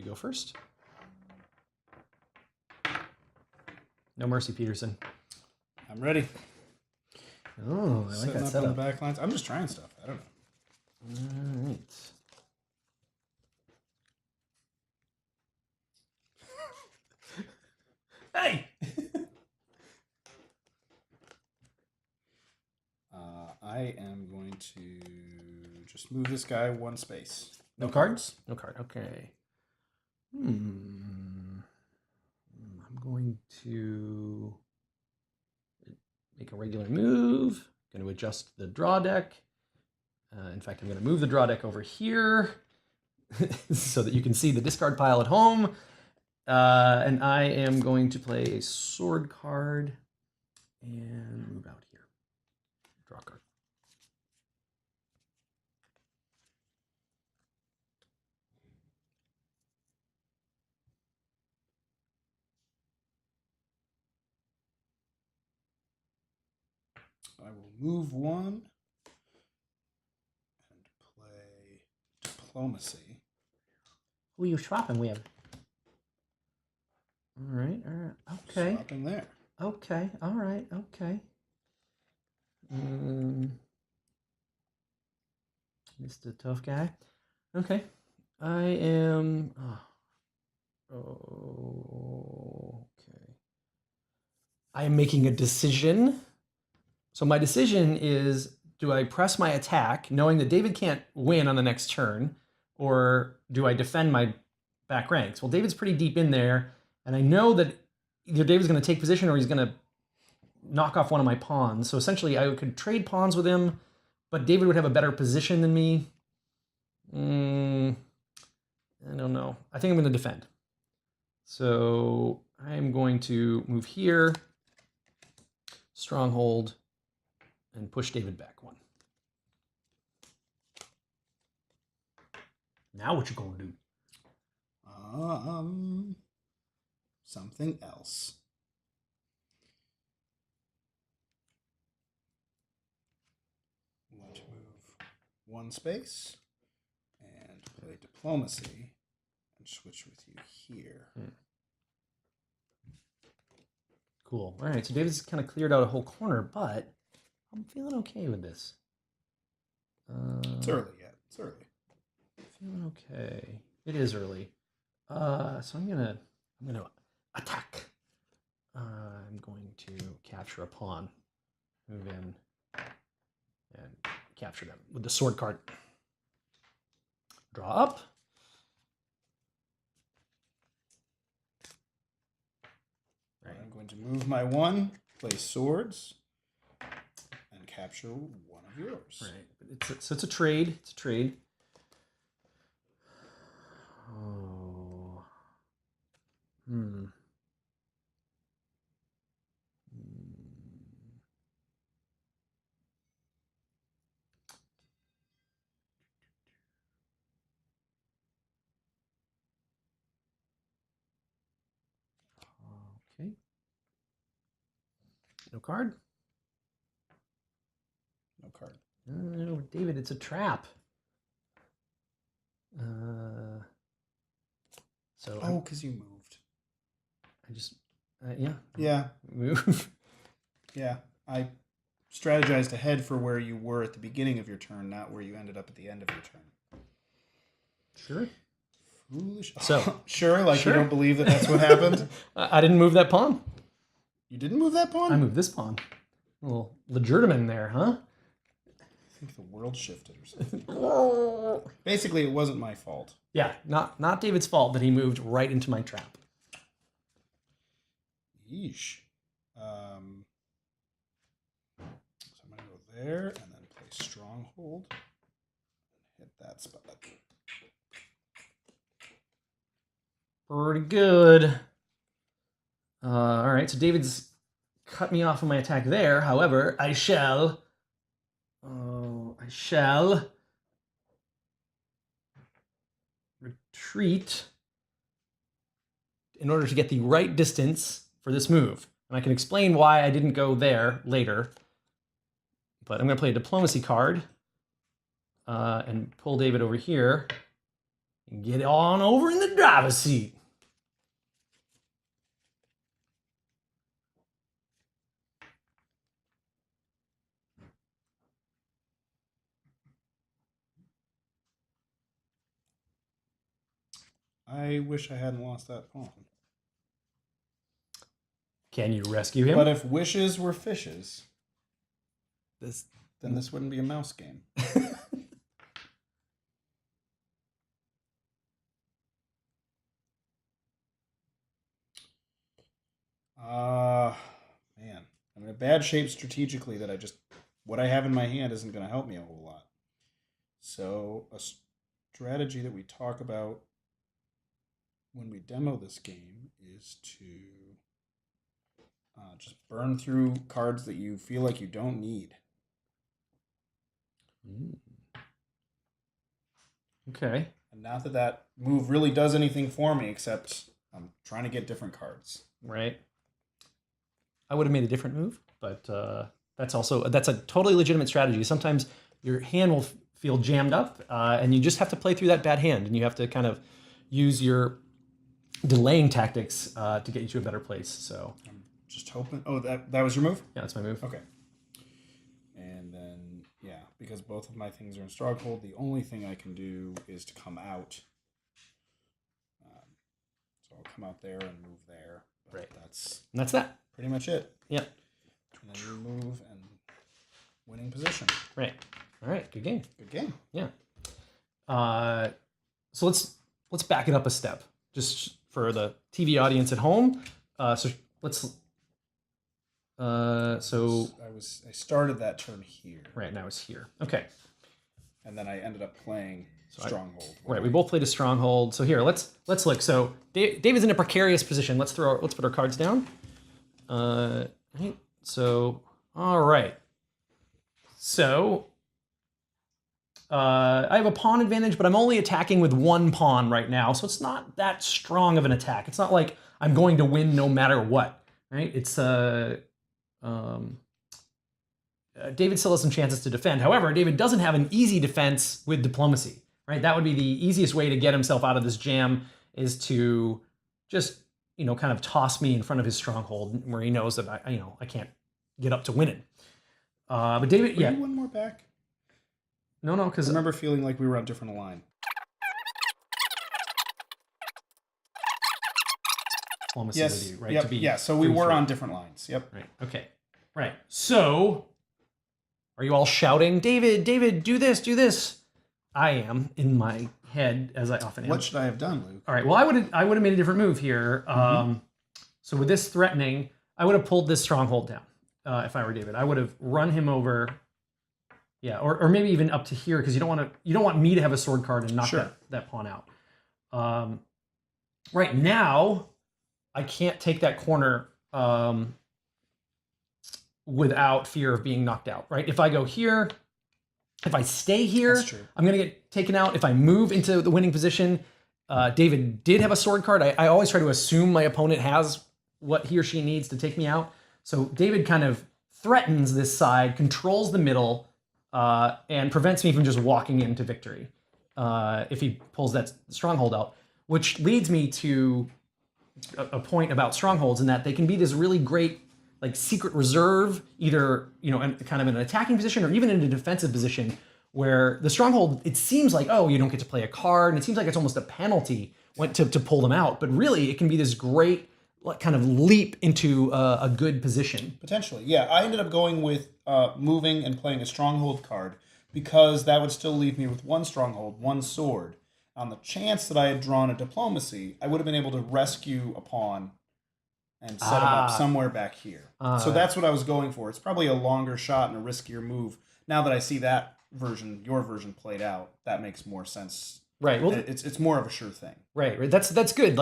go first. No mercy, Peterson. I'm ready. Oh, I like Setting that up setup. on the back lines. I'm just trying stuff. I don't know. All right. Hey! I am going to just move this guy one space. No cards? No card. Okay. I'm going to make a regular move. Going to adjust the draw deck. In fact, I'm going to move the draw deck over here so that you can see the discard pile at home. And I am going to play a sword card and move out here. Draw a card. I will move one and play diplomacy. Who are you swapping with? All right. Okay. Swapping there. Okay. All right. Okay. Mr. Tough Guy. Okay. I am. Okay. I am making a decision. So my decision is, do I press my attack, knowing that David can't win on the next turn, or do I defend my back ranks? Well, David's pretty deep in there, and I know that either David's going to take position or he's going to knock off one of my pawns. So essentially, I could trade pawns with him, but David would have a better position than me. I don't know. I think I'm going to defend. So I'm going to move here, stronghold, and push David back one. Now what you gonna do? Something else. I'm going to move one space and play diplomacy and switch with you here. Cool. All right, so David's kind of cleared out a whole corner, but I'm feeling okay with this. It's early yet. It's early. Feeling okay. It is early. So I'm gonna attack. I'm going to capture a pawn, move in, and capture them with the sword card. Draw up. Right. I'm going to move my one, play swords, and capture one of yours. Right. So it's a trade. It's a trade. Oh. Okay. No card? No card. No, David, it's a trap. So because you moved. I just, yeah. Yeah. Move. Yeah. I strategized ahead for where you were at the beginning of your turn, not where you ended up at the end of your turn. Sure. Foolish. So sure, like sure. you don't believe that that's what happened? I didn't move that pawn. You didn't move that pawn? I moved this pawn. A little legerdemain there, huh? I think the world shifted or something. Basically, it wasn't my fault. Yeah, not David's fault that he moved right into my trap. Yeesh. So I'm going to go there and then play Stronghold. Hit that spot. Pretty good. All right, so David's cut me off of my attack there. However, I shall retreat in order to get the right distance for this move. And I can explain why I didn't go there later. But I'm going to play a diplomacy card and pull David over here Get on over in the driver's seat. I wish I hadn't lost that pawn. Can you rescue him? But if wishes were fishes, This then this wouldn't be a mouse game. Man, I'm in a bad shape strategically that what I have in my hand isn't going to help me a whole lot. So a strategy that we talk about when we demo this game is to just burn through cards that you feel like you don't need. Okay. And not that that move really does anything for me, except I'm trying to get different cards. Right. I would have made a different move, but that's a totally legitimate strategy. Sometimes your hand will feel jammed up, and you just have to play through that bad hand, and you have to kind of use your delaying tactics to get you to a better place. So I'm just hoping. Oh, that was your move? yeah, that's my move. Okay. And then, yeah, because both of my things are in Stronghold, the only thing I can do is to come out. So I'll come out there and move there. But Right. That's that. pretty much it. Yeah. And then you move and winning position. Right. All right. Good game. Good game. Yeah. So let's back it up a step, just for the TV audience at home. So let's. So I started that turn here. right now it's here. Okay. And then I ended up playing Stronghold. Right. We both played a Stronghold. So here, let's look. So David's in a precarious position. Let's put our cards down. Right. So all right. So I have a pawn advantage, but I'm only attacking with one pawn right now, so it's not that strong of an attack. It's not like I'm going to win no matter what, right? It's David still has some chances to defend. However, David doesn't have an easy defense with diplomacy, right? That would be the easiest way to get himself out of this jam, is to just, kind of toss me in front of his stronghold where he knows that I can't get up to winning. But David, Were yeah. you one more back? No, I because remember feeling like we were on different line. diplomacy Yes. with you, right? Yep. Yeah. So we were on different lines. Yep. Right. Okay. Right. So, are you all shouting, David, do this, do this? I am in my head, as I often am. What should I have done, Luke? All right. Well, I would have made a different move here. So with this threatening, I would have pulled this stronghold down. If I were David, I would have run him over. Yeah, or maybe even up to here, because you don't want me to have a sword card and knock that pawn out. Right now, I can't take that corner without fear of being knocked out. Right? If I go here, if I stay here, I'm gonna get taken out. If I move into the winning position, David did have a sword card. I always try to assume my opponent has what he or she needs to take me out. So David kind of threatens this side, controls the middle, and prevents me from just walking into victory if he pulls that stronghold out. Which leads me to a point about strongholds, in that they can be this really great, like, secret reserve, either kind of in an attacking position or even in a defensive position, where the stronghold, it seems like, oh, you don't get to play a card, and it seems like it's almost a penalty to pull them out. But really, it can be this great kind of leap into a good position. Potentially, yeah. I ended up going with moving and playing a stronghold card, because that would still leave me with one stronghold, one sword. On the chance that I had drawn a diplomacy, I would have been able to rescue a pawn and set him up somewhere back here. So that's what I was going for. It's probably a longer shot and a riskier move. Now that I see that version, your version played out, that makes more sense. Right. Well, it's more of a sure thing. Right. That's good.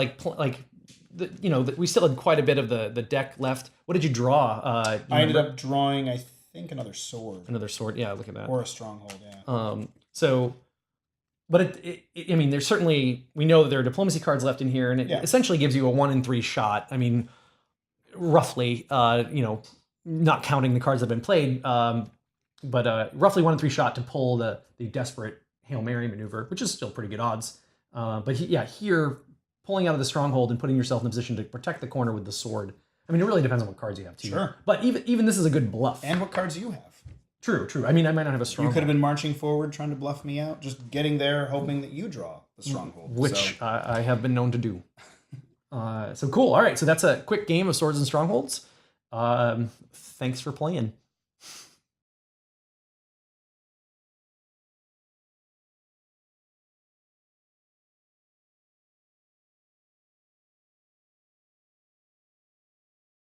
We still had quite a bit of the deck left. What did you draw? I ended up drawing, I think, another sword. Another sword. Yeah, look at that. Or a stronghold. Yeah. But I mean, there's certainly, we know that there are diplomacy cards left in here, and it essentially gives you a 1 in 3 shot. I mean, roughly, not counting the cards that have been played, but roughly 1 in 3 shot to pull the desperate Hail Mary maneuver, which is still pretty good odds. But here, pulling out of the stronghold and putting yourself in a position to protect the corner with the sword. I mean, it really depends on what cards you have too. Sure. But even this is a good bluff. And what cards you have. True. I mean, I might not have a You stronghold. could have been marching forward trying to bluff me out, just getting there, hoping that you draw the stronghold. Which I have been known to do. So cool. All right. So that's a quick game of Swords and Strongholds. Thanks for playing.